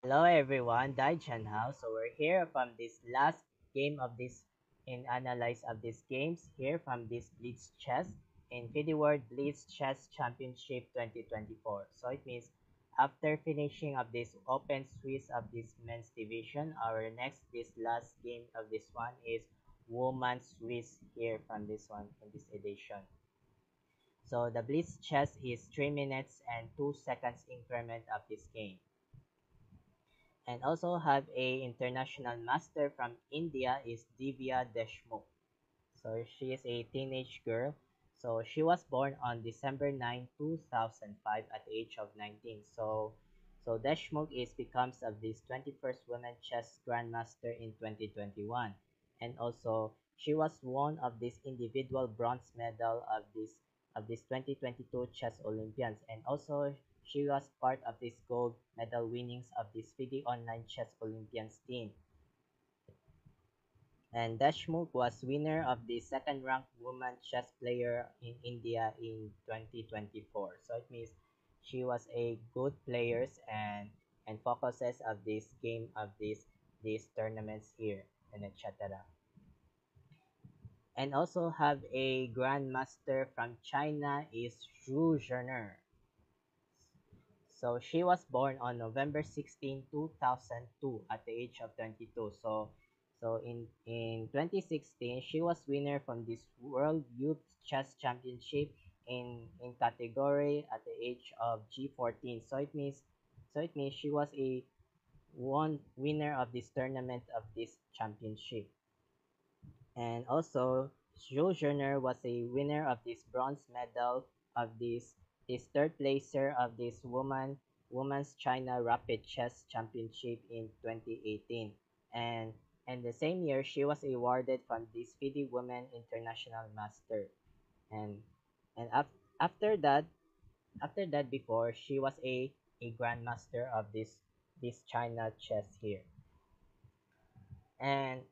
Hello everyone, Dai Chan Hao. So we're here from this last game of this in analyze of these games here from this Blitz Chess in FIDE World Blitz Chess Championship 2024. So it means after finishing of this open Swiss of this men's division, our next this last game of this one is women's Swiss here from this one in this edition. So the Blitz Chess is 3 minutes and 2 seconds increment of this game, and also have a international master from India is Divya Deshmukh. So she is a teenage girl. So she was born on December 9, 2005 at the age of 19. So Deshmukh is becomes of this 21st Women Chess Grandmaster in 2021. And also she was one of this individual bronze medal of this 2022 Chess Olympians, and also she was part of this gold medal winnings of this FIDE Online Chess Olympians team. And Deshmukh was winner of the second-ranked woman chess player in India in 2024. So it means she was a good players and focuses of this game of these tournaments here and etc. And also have a grandmaster from China is Zhu Zhener. So she was born on November 16, 2002 at the age of 22. So in 2016 she was winner from this World Youth Chess Championship in category at the age of G14. So it means she was a one winner of this tournament of this championship. And also Jules Journer was a winner of this bronze medal of this third placer of this women's China Rapid Chess Championship in 2018. And the same year she was awarded from this FIDE Women International Master. And and after that before she was a grandmaster of this China chess here. And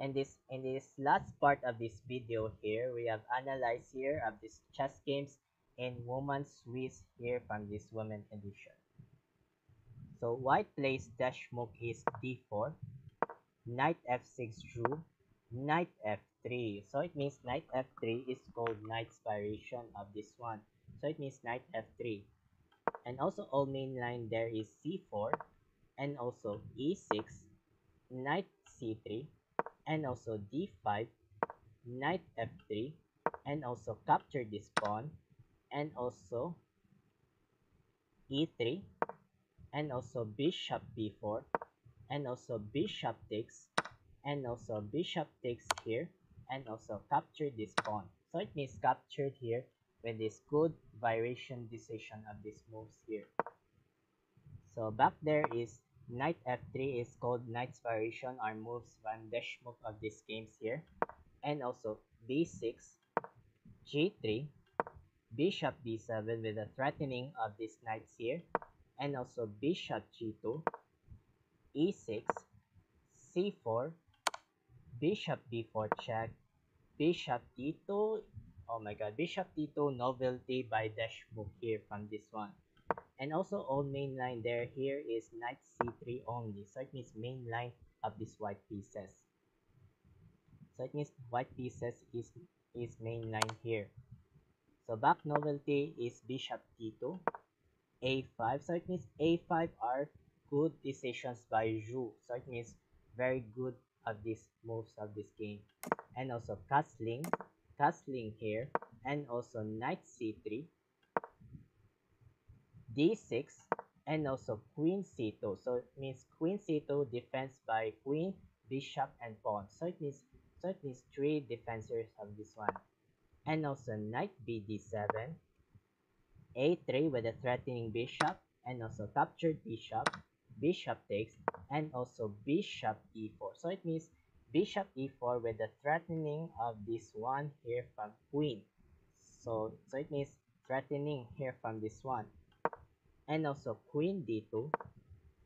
in this last part of this video here, we have analyzed here of these chess games in women's Swiss here from this women edition. So white plays Deshmukh is d4, knight f6 drew, knight f3. So it means knight f3 is called knight's variation of this one. So it means knight f3. And also all main line there is c4 and also e6, knight c3, and also d5, knight f3, and also capture this pawn, and also e3, and also bishop b4, and also bishop takes, and also bishop takes here, and also capture this pawn. So it means captured here with this good variation decision of these moves here. So back there is knight f3 is called knight's variation or moves from Deshmukh of these games here. And also b6, g3, bishop b7 with the threatening of these knights here, and also bishop g2, e6, c4, bishop b4 check, bishop d2. Oh my god, bishop d2 novelty by Deshmukh here from this one. And also all main line there here is knight c3 only. So it means main line of these white pieces. So it means white pieces is main line here. So back novelty is bishop d2, a5. So it means a5 are good decisions by Zhu. So it means very good of these moves of this game. And also castling here, and also knight c3, d6, and also queen c2. So it means queen c2 defense by queen, bishop, and pawn. So it means three defenders of this one. And also knight bd7, a3 with a threatening bishop, and also captured bishop, bishop takes, and also bishop e4. So it means bishop e4 with the threatening of this one here from queen. So it means threatening here from this one. And also queen d2,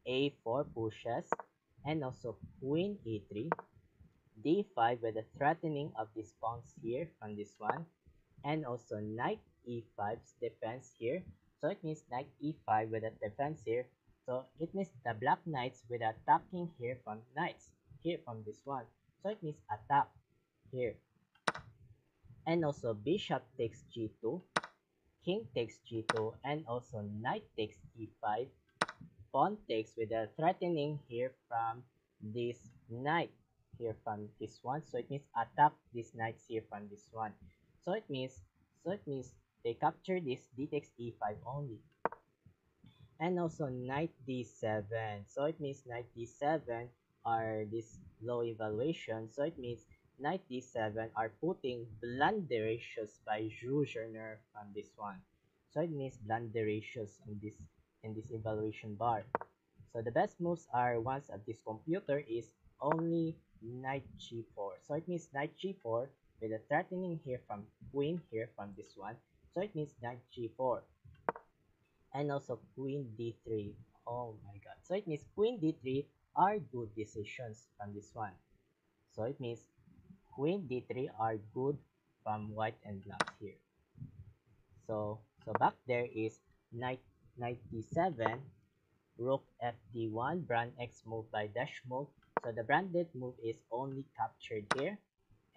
a4 pushes, and also queen e3, d5 with the threatening of these pawns here from this one, and also knight e5's defense here. So it means knight e5 with a defense here So it means the black knights will attacking here from knights, here from this one. So it means attack here. And also bishop takes g2, king takes g2, and also knight takes e5, pawn takes with a threatening here from this knight here from this one. So it means attack these knights here from this one. So it means they capture this d takes e5 only. And also knight d7. So it means knight d7 are this low evaluation. So it means knight d7 are putting blunderatious by Jules Journer on this one. So it means blunderatious in this evaluation bar. So the best moves are ones of this computer is only knight g4. So it means knight g4 with a threatening here from queen here from this one. So it means knight g4. And also queen d3. Oh my god. So it means queen d3 are good decisions from this one. So it means queen d3 are good from white and black here. So back there is knight d7, rook fd1, brand x move by dash move. So the branded move is only captured here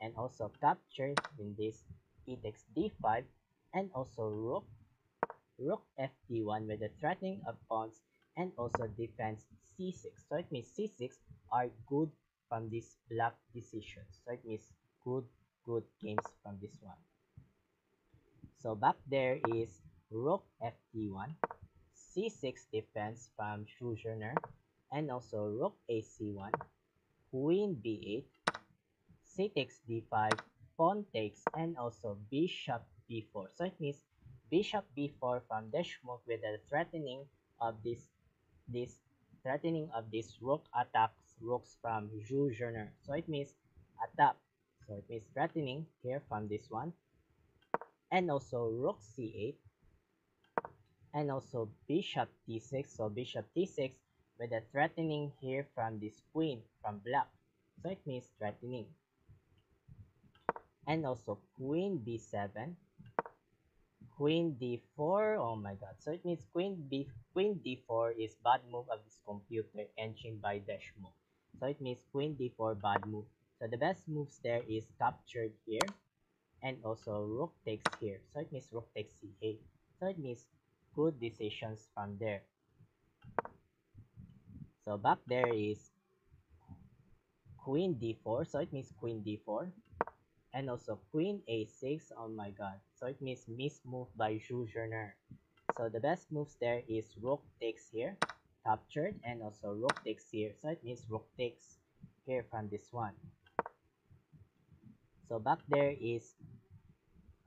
and also captured in this e takes d5 and also rook fd1 with the threatening of pawns and also defense c6. So it means c6 are good from these black decisions. So it means good games from this one. So back there is rook fd1, c6 defense from Jules Journer, and also rook ac1, queen b8, c takes d5, pawn takes, and also bishop b4. So it means bishop b4 from Deschmuke with the threatening of this threatening of this rook attacks rooks from Jules Journer. So it means attack. So it means threatening here from this one. And also rook c8 and also bishop d6. So bishop d6 with a threatening here from this queen from black. So it means threatening. And also queen b7, queen d4. Oh my god. So it means queen d4 is bad move of this computer engine by Deschmuke. So it means queen d4 bad move. So the best moves there is captured here and also rook takes here. So it means rook takes c8. So it means good decisions from there. So back there is queen d4. So it means queen d4. And also queen a6. Oh my god. So it means miss move by Jules Journer. So the best moves there is rook takes here, captured, and also rook takes here. So it means rook takes here from this one. So back there is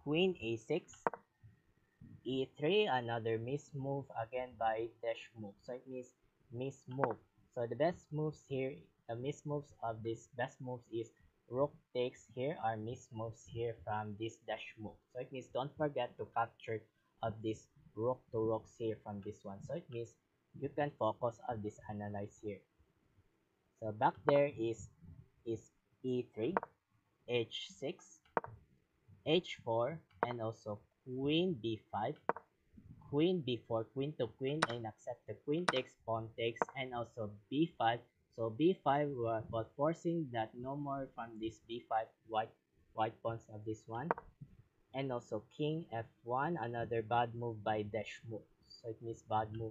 queen a6, e3, another miss move again by Deschmuke. So it means miss move. So the best moves here, the miss moves of this best moves is rook takes here are miss moves here from this Deschmuke. So it means don't forget to capture of this rook to rooks here from this one. So it means you can focus on this analyze here. So back there is e3, h6, h4, and also queen b5, queen b4, queen to queen, and accept the queen takes, pawn takes, and also b5. So b5 was forcing that no more from this b5 white pawns of this one. And also king f1, another bad move by Deschmuke. So it means bad move.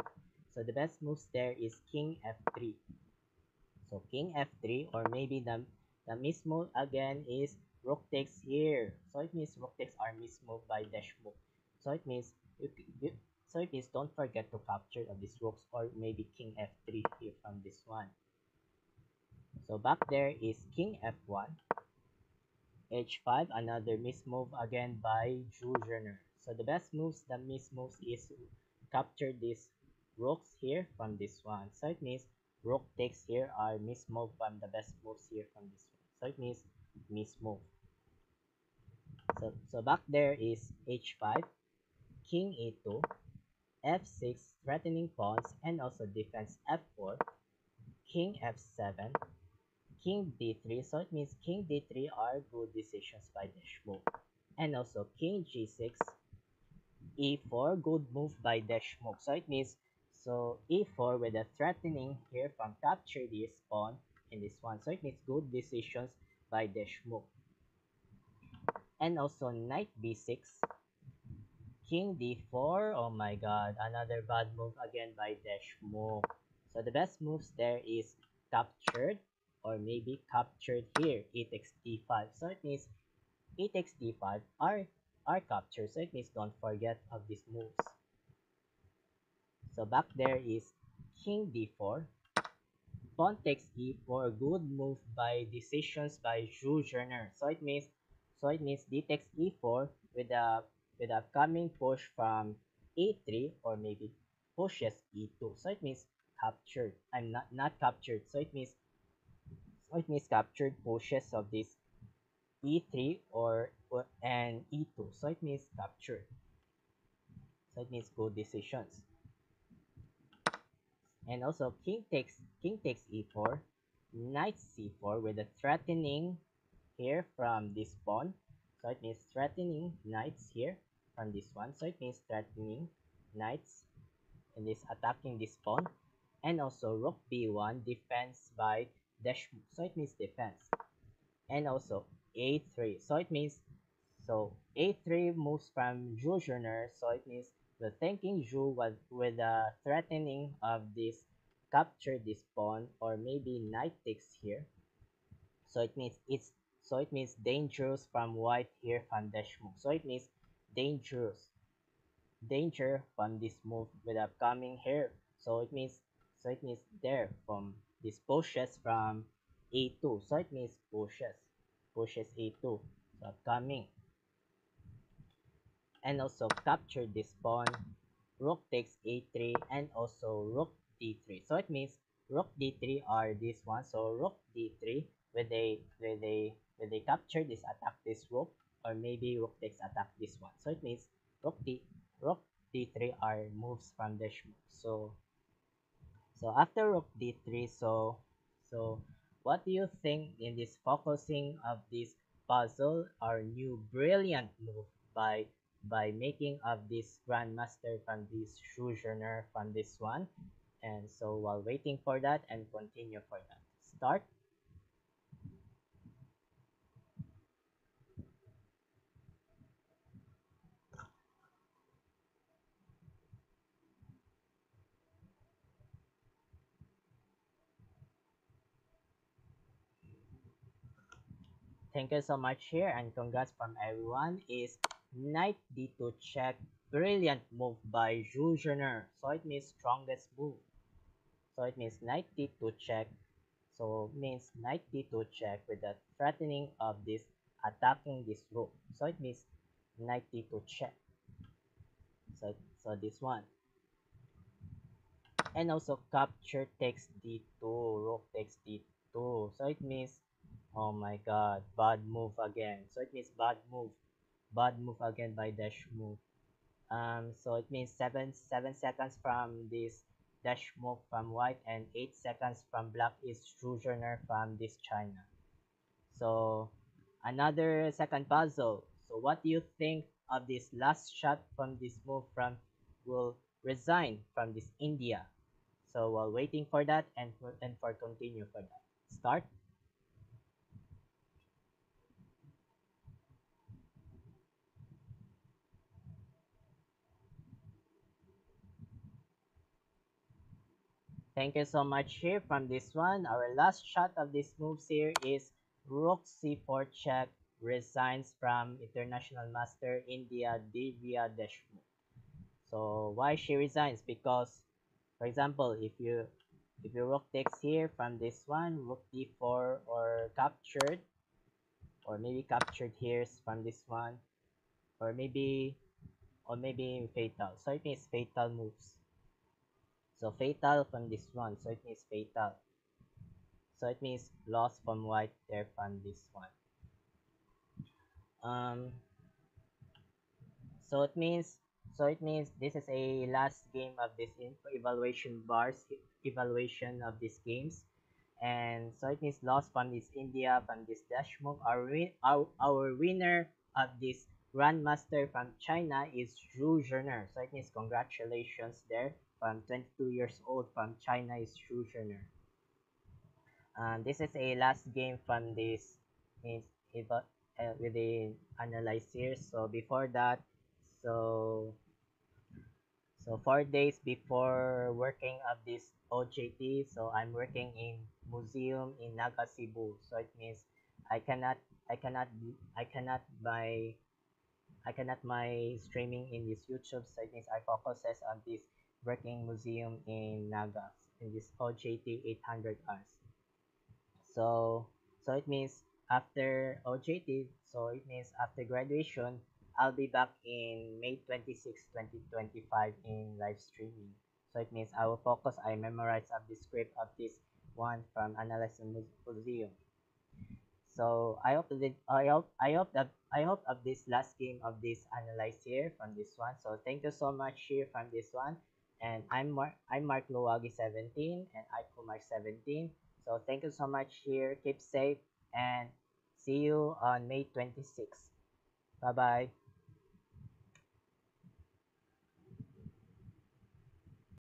So the best moves there is king f3. So king f3, or maybe the miss move again is rook takes here. So it means rook takes are miss move by Deschmuke. So it means so it means don't forget to capture of these rooks, or maybe king f3 here from this one. So back there is king f1, h5, another miss move again by Jules Journer. So the best moves, the miss moves is capture these rooks here from this one. So it means rook takes here are miss move from the best moves here from this one. So it means miss move. So back there is h5, king e2, f6, threatening pawns, and also defense f4, king f7, king d3. So it means king d3 are good decisions by Deschmuke. And also king g6, e4, good move by Deschmuke. So it means So e4 with a threatening here from capture this pawn in this one. So it means good decisions by Deshmukh. And also knight b6, king d4. Oh my god, another bad move again by Deshmukh. So the best moves there is captured or maybe captured here, e takes d5. So it means e takes d5 are captured. So it means don't forget of these moves. So back there is king d4, pawn takes e4, good move by decisions by Jules Journer. So it means d takes e4 with a coming push from e3 or maybe pushes e2. So it means captured. I'm not captured. So it means captured pushes of this e3 or and e2. So it means captured. So it means good decisions. And also king takes e4, knight c4 with a threatening here from this pawn. So it means threatening knights here from this one. So it means threatening knights and this attacking this pawn. And also rook b1 defense by Deshmukh. So it means defense. And also a3. So a3 moves from Jules Journer. So it means we're thanking Jules with a threatening of this capture this pawn or maybe knight takes here. So it means dangerous from white here from Deshmukh. So it means dangerous danger from this move with upcoming here. So it means there from this pushes from a2. So it means pushes a2. So upcoming. And also capture this pawn, rook takes a3 and also rook d3. So it means rook d3 are this one. So rook d3 when they capture this attack this rook or maybe rook takes attack this one. So it means rook d3 are moves from the move. So after rook d3, so what do you think in this focusing of this puzzle or new brilliant move by making of this grandmaster from this Schusterner from this one? And so while waiting for that and continue for that. Start. Thank you so much here and congrats from everyone is knight d2 check. Brilliant move by Schusterner. So it means strongest move. So it means knight d2 check. So means knight d2 check with the threatening of this attacking this rook. So it means knight d2 check. So this one. And also capture takes d2, rook takes d2. So it means oh my god, bad move again. So it means bad move again by Deshmukh. So it means seven seconds from this Deshmukh from white and 8 seconds from black is Schusterner from this China. So another second puzzle. So what do you think of this last shot from this move from will resign from this India? So while waiting for that and for continue for that. Start. Thank you so much here from this one. Our last shot of this moves here is Rook C4 check resigns from International Master India Divya Deshmukh. So why she resigns? Because for example, if you rook takes here from this one, rook d4 or captured, or maybe captured here from this one, or maybe fatal. So it means fatal moves. So fatal from this one. So it means fatal. So it means loss from white there from this one. Um. So it means this is a last game of this evaluation bars evaluation of these games. And so it means loss from this India from this Dashmukh. Our winner of this Grandmaster from China is Zhu Zhener. So it means congratulations there from 22 years old from China is Schuschner. This is a last game from this is within analyze here. So before that, so 4 days before working at this OJT, so I'm working in museum in Naga Cebu. So it means I cannot buy my streaming in this YouTube. So it means I focuses on this working museum in Naga in this OJT 800 hours. So it means after OJT, so it means after graduation, I'll be back in May 26, 2025 in live streaming. So it means I will focus, I memorize of the script of this one from Analyze the Museum. So I hope of this last game of this analyze here from this one. So thank you so much here from this one. And I'm Mark Luwagi 17 and I Kumar 17. So thank you so much here. Keep safe and see you on May 26th. Bye bye.